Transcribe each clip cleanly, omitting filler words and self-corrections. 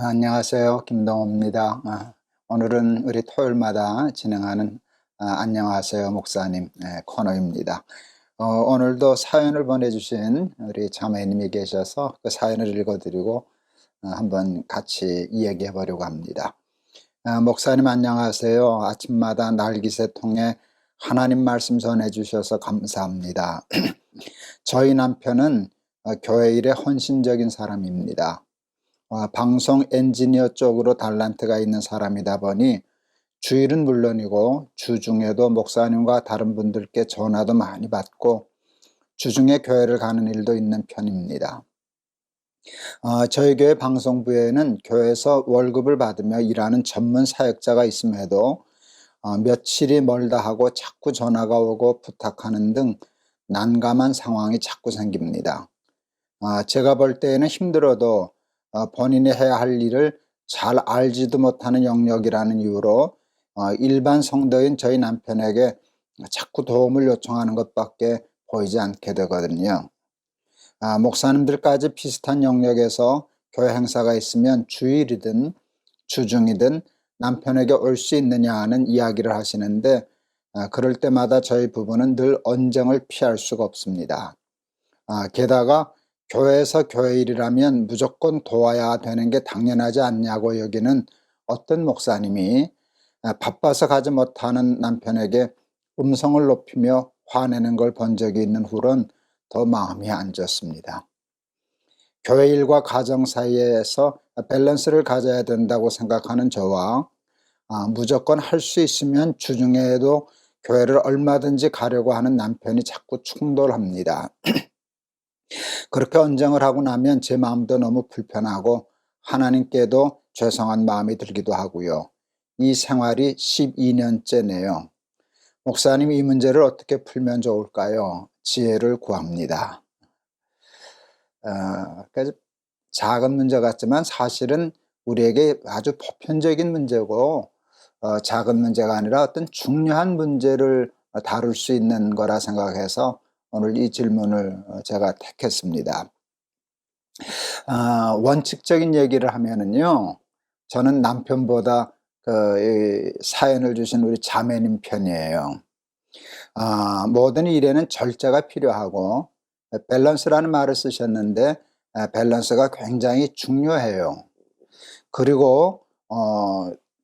안녕하세요. 김동호입니다. 오늘은 우리 토요일마다 진행하는 안녕하세요 목사님 코너입니다. 오늘도 사연을 보내주신 우리 자매님이 계셔서 그 사연을 읽어드리고 한번 같이 이야기해 보려고 합니다. 목사님 안녕하세요. 아침마다 날깃에 통해 하나님 말씀 전해주셔서 감사합니다. 저희 남편은 교회 일에 헌신적인 사람입니다. 방송 엔지니어 쪽으로 달란트가 있는 사람이다 보니 주일은 물론이고 주중에도 목사님과 다른 분들께 전화도 많이 받고 주중에 교회를 가는 일도 있는 편입니다. 저희 교회 방송부에는 교회에서 월급을 받으며 일하는 전문 사역자가 있음에도 며칠이 멀다 하고 자꾸 전화가 오고 부탁하는 등 난감한 상황이 자꾸 생깁니다. 제가 볼 때에는 힘들어도 본인이 해야 할 일을 잘 알지도 못하는 영역이라는 이유로 일반 성도인 저희 남편에게 자꾸 도움을 요청하는 것밖에 보이지 않게 되거든요. 목사님들까지 비슷한 영역에서 교회 행사가 있으면 주일이든 주중이든 남편에게 올 수 있느냐 하는 이야기를 하시는데 그럴 때마다 저희 부부는 늘 언쟁을 피할 수가 없습니다. 게다가 교회에서 교회 일이라면 무조건 도와야 되는 게 당연하지 않냐고 여기는 어떤 목사님이 바빠서 가지 못하는 남편에게 음성을 높이며 화내는 걸 본 적이 있는 후론 더 마음이 안 좋습니다. 교회 일과 가정 사이에서 밸런스를 가져야 된다고 생각하는 저와 무조건 할 수 있으면 주중에도 교회를 얼마든지 가려고 하는 남편이 자꾸 충돌합니다. 그렇게 언쟁을 하고 나면 제 마음도 너무 불편하고 하나님께도 죄송한 마음이 들기도 하고요. 이 생활이 12년째네요. 목사님, 이 문제를 어떻게 풀면 좋을까요? 지혜를 구합니다. 그래서 작은 문제 같지만 사실은 우리에게 아주 보편적인 문제고 작은 문제가 아니라 어떤 중요한 문제를 다룰 수 있는 거라 생각해서 오늘 이 질문을 제가 택했습니다. 원칙적인 얘기를 하면은요, 저는 남편보다 이 사연을 주신 우리 자매님 편이에요. 모든 일에는 절제가 필요하고 밸런스라는 말을 쓰셨는데 밸런스가 굉장히 중요해요. 그리고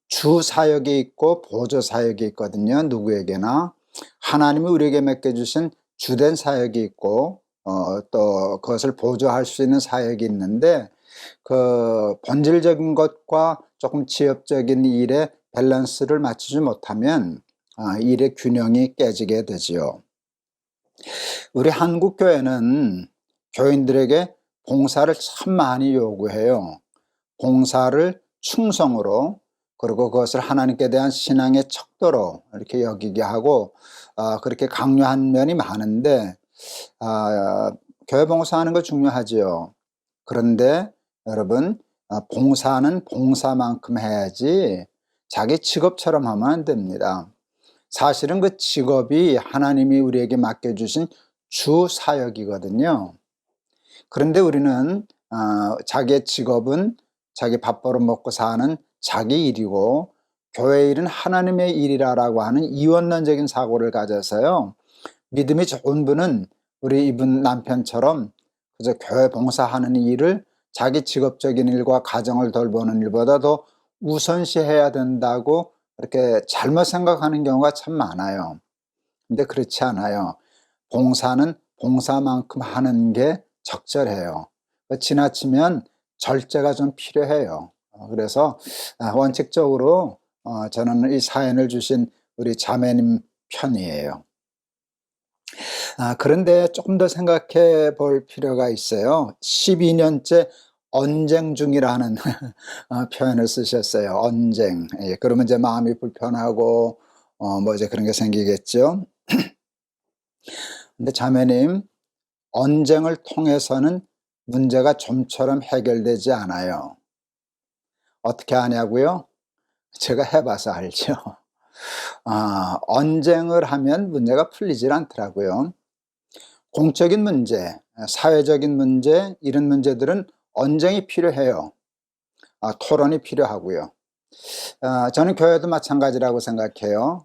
주 사역이 있고 보조 사역이 있거든요. 누구에게나 하나님이 우리에게 맡겨주신 주된 사역이 있고 또 그것을 보조할 수 있는 사역이 있는데 그 본질적인 것과 조금 지엽적인 일에 밸런스를 맞추지 못하면 일의 균형이 깨지게 되지요. 우리 한국 교회는 교인들에게 봉사를 참 많이 요구해요. 봉사를 충성으로, 그리고 그것을 하나님께 대한 신앙의 척도로 이렇게 여기게 하고 그렇게 강요한 면이 많은데 교회 봉사하는 거 중요하지요. 그런데 여러분, 봉사는 봉사만큼 해야지 자기 직업처럼 하면 안 됩니다. 사실은 그 직업이 하나님이 우리에게 맡겨주신 주 사역이거든요. 그런데 우리는 자기의 직업은 자기 밥벌어 먹고 사는 자기 일이고 교회 일은 하나님의 일이라고 하는 이원론적인 사고를 가져서요, 믿음이 좋은 분은 우리 이분 남편처럼 그저 교회 봉사하는 일을 자기 직업적인 일과 가정을 돌보는 일보다 더 우선시해야 된다고 이렇게 잘못 생각하는 경우가 참 많아요. 근데 그렇지 않아요. 봉사는 봉사만큼 하는 게 적절해요. 지나치면 절제가 좀 필요해요. 그래서 원칙적으로 저는 이 사연을 주신 우리 자매님 편이에요. 그런데 조금 더 생각해 볼 필요가 있어요. 12년째 언쟁 중이라는 표현을 쓰셨어요. 언쟁. 예, 그러면 이제 마음이 불편하고 뭐 이제 그런 게 생기겠죠. 근데 자매님, 언쟁을 통해서는 문제가 좀처럼 해결되지 않아요. 어떻게 하냐고요? 제가 해봐서 알죠. 언쟁을 하면 문제가 풀리질 않더라고요. 공적인 문제, 사회적인 문제, 이런 문제들은 언쟁이 필요해요. 토론이 필요하고요. 저는 교회도 마찬가지라고 생각해요.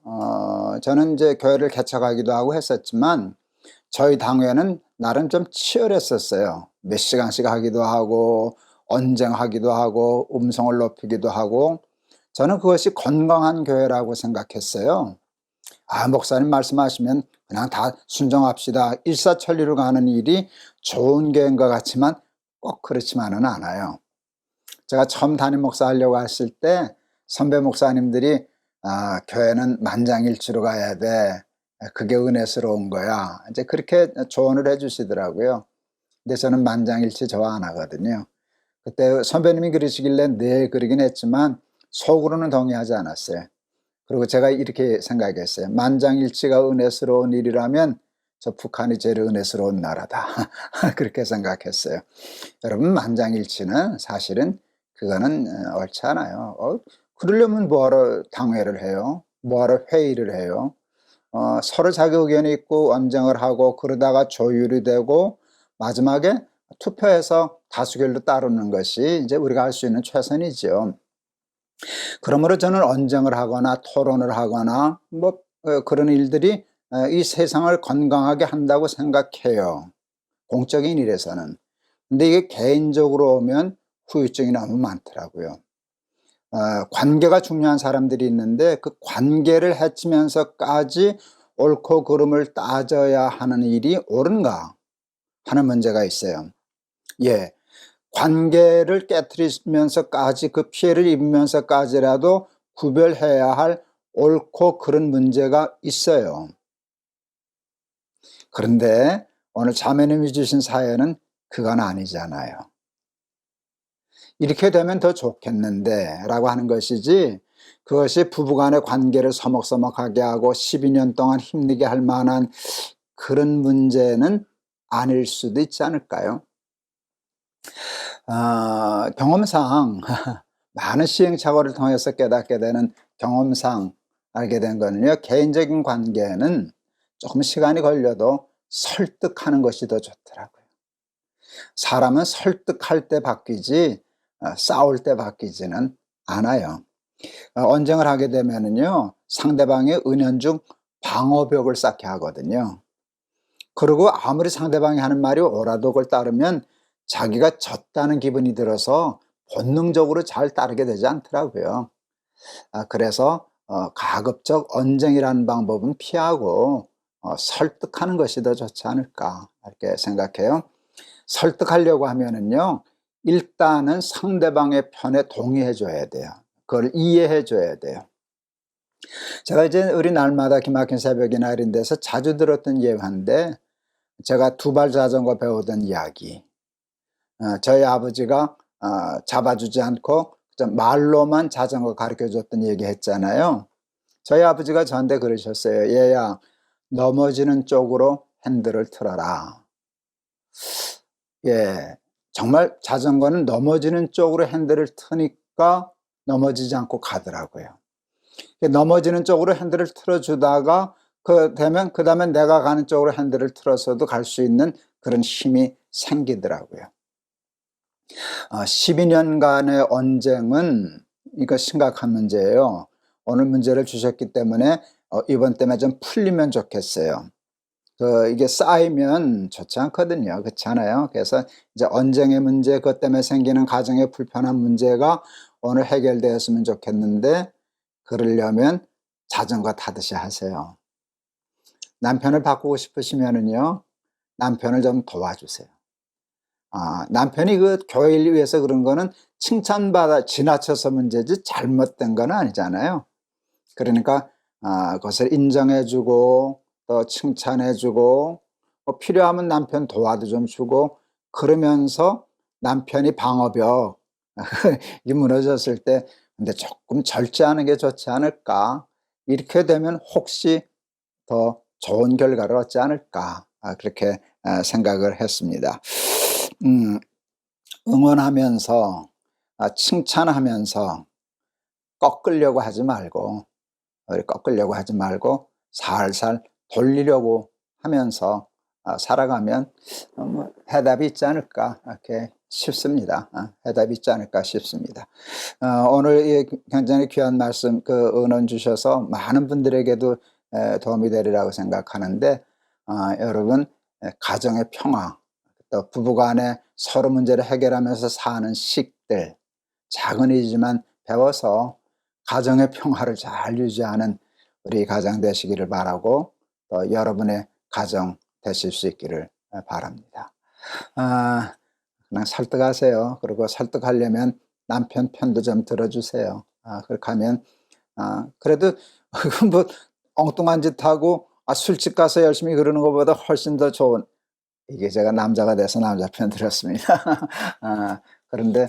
저는 이제 교회를 개척하기도 하고 했었지만 저희 당회는 나름 좀 치열했었어요. 몇 시간씩 하기도 하고 언쟁하기도 하고 음성을 높이기도 하고 저는 그것이 건강한 교회라고 생각했어요. 목사님 말씀하시면 그냥 다 순종합시다. 일사천리로 가는 일이 좋은 교회인 것 같지만 꼭 그렇지만은 않아요. 제가 처음 담임 목사 하려고 했을 때 선배 목사님들이 교회는 만장일치로 가야 돼. 그게 은혜스러운 거야. 이제 그렇게 조언을 해 주시더라고요. 근데 저는 만장일치 좋아 안 하거든요. 그때 선배님이 그러시길래 네 그러긴 했지만 속으로는 동의하지 않았어요. 그리고 제가 이렇게 생각했어요. 만장일치가 은혜스러운 일이라면 저 북한이 제일 은혜스러운 나라다. 그렇게 생각했어요. 여러분, 만장일치는 사실은 그거는 옳지 않아요. 그러려면 뭐하러 당회를 해요? 뭐하러 회의를 해요? 서로 자기 의견이 있고 언쟁을 하고 그러다가 조율이 되고 마지막에 투표해서 다수결로 따르는 것이 이제 우리가 할 수 있는 최선이죠. 그러므로 저는 언쟁을 하거나 토론을 하거나 그런 일들이 이 세상을 건강하게 한다고 생각해요. 공적인 일에서는. 근데 이게 개인적으로 오면 후유증이 너무 많더라고요. 관계가 중요한 사람들이 있는데 그 관계를 해치면서까지 옳고 그름을 따져야 하는 일이 옳은가 하는 문제가 있어요. 관계를 깨트리면서까지 그 피해를 입으면서까지라도 구별해야 할 옳고 그른 문제가 있어요. 그런데 오늘 자매님이 주신 사연은 그건 아니잖아요. 이렇게 되면 더 좋겠는데 라고 하는 것이지, 그것이 부부간의 관계를 서먹서먹하게 하고 12년 동안 힘들게 할 만한 그런 문제는 아닐 수도 있지 않을까요? 경험상 많은 시행착오를 통해서 깨닫게 되는 경험상 알게 된 거는요, 개인적인 관계는 조금 시간이 걸려도 설득하는 것이 더 좋더라고요. 사람은 설득할 때 바뀌지 싸울 때 바뀌지는 않아요. 언쟁을 하게 되면은요, 상대방의 은연중 방어벽을 쌓게 하거든요. 그리고 아무리 상대방이 하는 말이 옳아도 그걸 따르면 자기가 졌다는 기분이 들어서 본능적으로 잘 따르게 되지 않더라고요. 그래서 가급적 언쟁이라는 방법은 피하고 설득하는 것이 더 좋지 않을까 이렇게 생각해요. 설득하려고 하면은요, 일단은 상대방의 편에 동의해 줘야 돼요. 그걸 이해해 줘야 돼요. 제가 이제 우리 날마다 기막힌 새벽이 날인 데서 자주 들었던 예화인데, 제가 두발 자전거 배우던 이야기. 저희 아버지가 잡아주지 않고 말로만 자전거 가르쳐 줬던 얘기 했잖아요. 저희 아버지가 저한테 그러셨어요. 얘야, 넘어지는 쪽으로 핸들을 틀어라. 정말 자전거는 넘어지는 쪽으로 핸들을 트니까 넘어지지 않고 가더라고요. 넘어지는 쪽으로 핸들을 틀어주다가 그 다음에 내가 가는 쪽으로 핸들을 틀어서도 갈 수 있는 그런 힘이 생기더라고요. 12년간의 언쟁은 이거 심각한 문제예요. 오늘 문제를 주셨기 때문에 이번 때문에 좀 풀리면 좋겠어요. 이게 쌓이면 좋지 않거든요. 그렇지 않아요? 그래서 이제 언쟁의 문제, 그것 때문에 생기는 가정의 불편한 문제가 오늘 해결되었으면 좋겠는데, 그러려면 자전거 타듯이 하세요. 남편을 바꾸고 싶으시면은요, 남편을 좀 도와주세요. 남편이 그 교회를 위해서 그런 거는 칭찬받아 지나쳐서 문제지 잘못된 건 아니잖아요. 그러니까 그것을 인정해주고 또 칭찬해주고 필요하면 남편 도와도 좀 주고, 그러면서 남편이 방어벽 이 무너졌을 때 근데 조금 절제하는 게 좋지 않을까, 이렇게 되면 혹시 더 좋은 결과를 얻지 않을까, 그렇게 생각을 했습니다. 응원하면서 칭찬하면서 꺾으려고 하지 말고 살살 돌리려고 하면서 살아가면 해답이 있지 않을까, 이렇게 쉽습니다. 해답이 있지 않을까 싶습니다. 오늘 이 굉장히 귀한 말씀, 그 은원 주셔서 많은 분들에게도 도움이 되리라고 생각하는데, 여러분, 가정의 평화, 또 부부간에 서로 문제를 해결하면서 사는 식들, 작은 일이지만 배워서 가정의 평화를 잘 유지하는 우리 가정 되시기를 바라고, 또 여러분의 가정 되실 수 있기를 바랍니다. 그냥 설득하세요. 그리고 설득하려면 남편 편도 좀 들어주세요. 그렇게 하면, 그래도 뭐 엉뚱한 짓 하고 술집 가서 열심히 그러는 것보다 훨씬 더 좋은, 이게 제가 남자가 돼서 남자 편 들었습니다. 그런데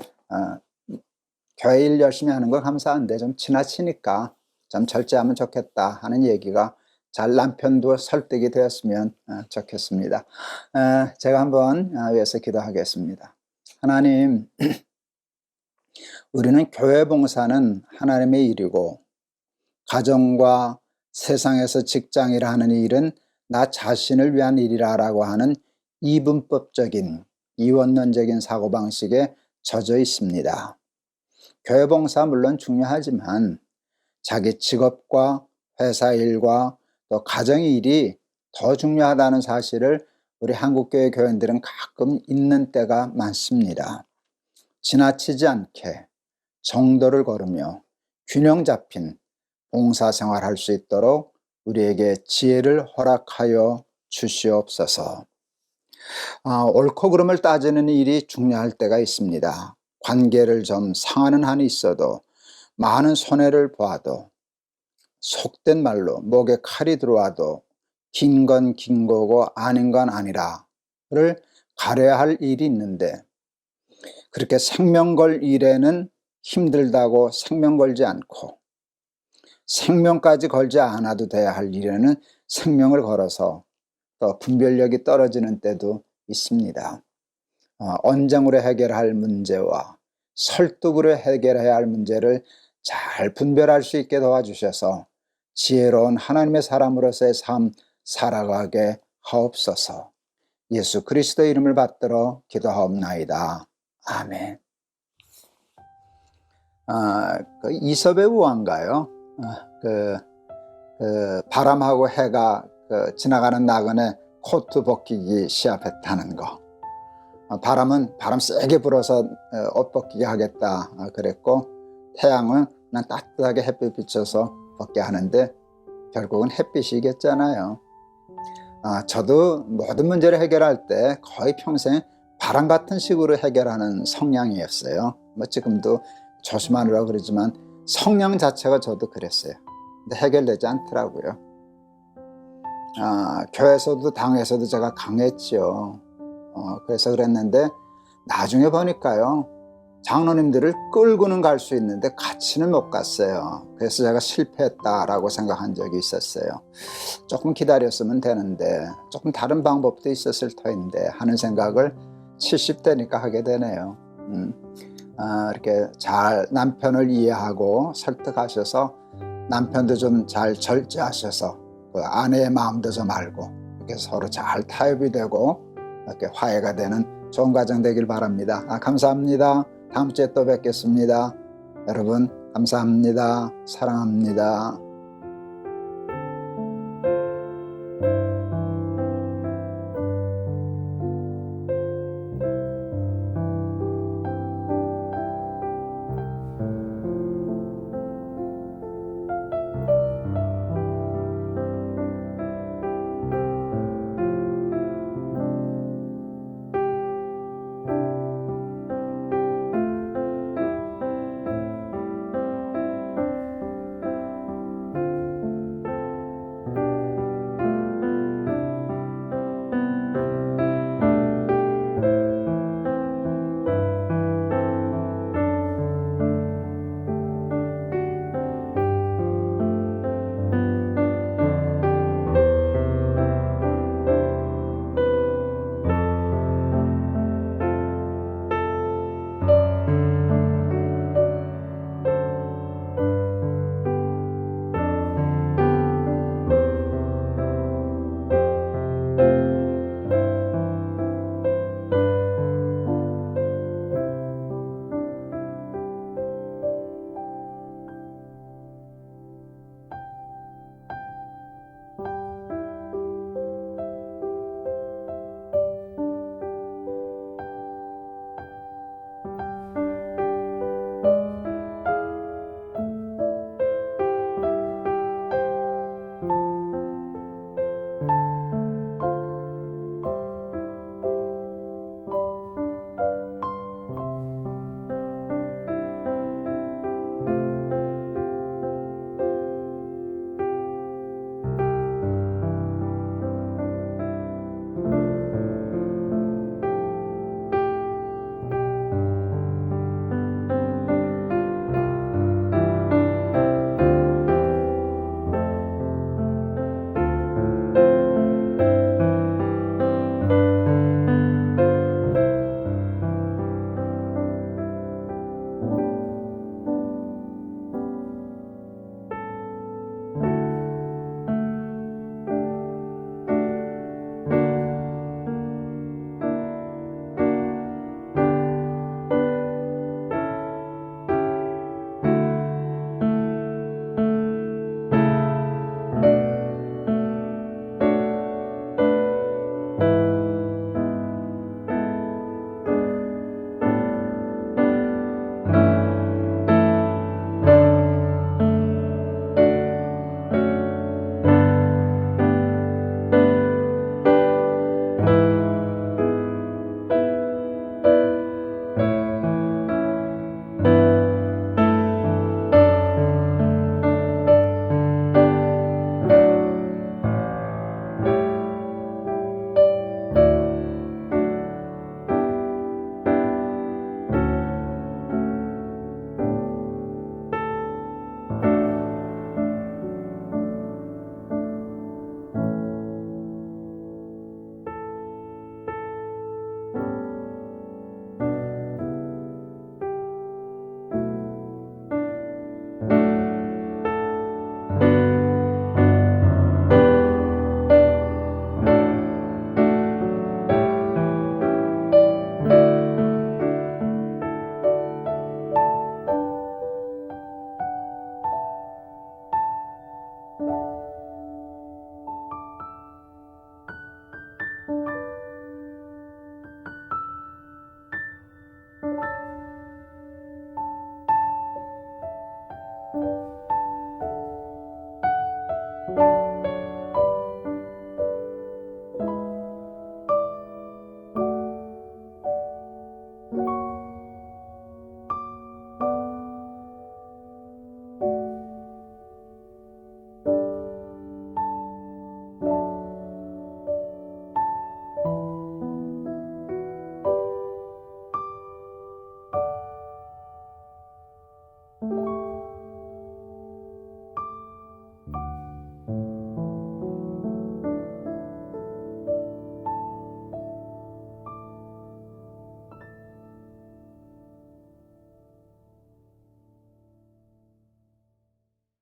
교회 일 열심히 하는 거 감사한데 좀 지나치니까 좀 절제하면 좋겠다 하는 얘기가 잘 남편도 설득이 되었으면 좋겠습니다. 제가 한번 위해서 기도하겠습니다. 하나님, 우리는 교회 봉사는 하나님의 일이고, 가정과 세상에서 직장이라 하는 일은 나 자신을 위한 일이라고 하는 이분법적인 이원론적인 사고방식에 젖어 있습니다. 교회 봉사 물론 중요하지만 자기 직업과 회사 일과 또 가정의 일이 더 중요하다는 사실을 우리 한국교회 교인들은 가끔 잊는 때가 많습니다. 지나치지 않게 정도를 걸으며 균형 잡힌 봉사생활할 수 있도록 우리에게 지혜를 허락하여 주시옵소서. 옳고 그름을 따지는 일이 중요할 때가 있습니다. 관계를 좀 상하는 한이 있어도, 많은 손해를 보아도, 속된 말로 목에 칼이 들어와도 긴 건 긴 거고 아닌 건 아니라를 가려야 할 일이 있는데, 그렇게 생명 걸 일에는 힘들다고 생명 걸지 않고, 생명까지 걸지 않아도 돼야 할 일에는 생명을 걸어서 또 분별력이 떨어지는 때도 있습니다. 언쟁으로 해결할 문제와 설득으로 해결해야 할 문제를 잘 분별할 수 있게 도와주셔서 지혜로운 하나님의 사람으로서의 삶 살아가게 하옵소서. 예수 그리스도의 이름을 받들어 기도하옵나이다. 아멘. 그 이솝의 우화인가요? 바람하고 해가 지나가는 나그네 코트 벗기기 시합했다는 거. 바람은 바람 세게 불어서 옷 벗기게 하겠다 그랬고, 태양은 난 따뜻하게 햇빛 비춰서 벗게 하는데 결국은 햇빛이겠잖아요. 저도 모든 문제를 해결할 때 거의 평생 바람 같은 식으로 해결하는 성향이었어요. 뭐 지금도 조심하느라고 그러지만 성향 자체가 저도 그랬어요. 근데 해결되지 않더라고요. 교회에서도 당에서도 제가 강했죠. 그래서 그랬는데 나중에 보니까요, 장로님들을 끌고는 갈 수 있는데 같이는 못 갔어요. 그래서 제가 실패했다라고 생각한 적이 있었어요. 조금 기다렸으면 되는데, 조금 다른 방법도 있었을 터인데 하는 생각을 70대니까 하게 되네요. 이렇게 잘 남편을 이해하고 설득하셔서 남편도 좀 잘 절제하셔서 그 아내의 마음도 좀 알고 이렇게 서로 잘 타협이 되고 이렇게 화해가 되는 좋은 가정 되길 바랍니다. 감사합니다. 다음 주에 또 뵙겠습니다. 여러분 감사합니다. 사랑합니다.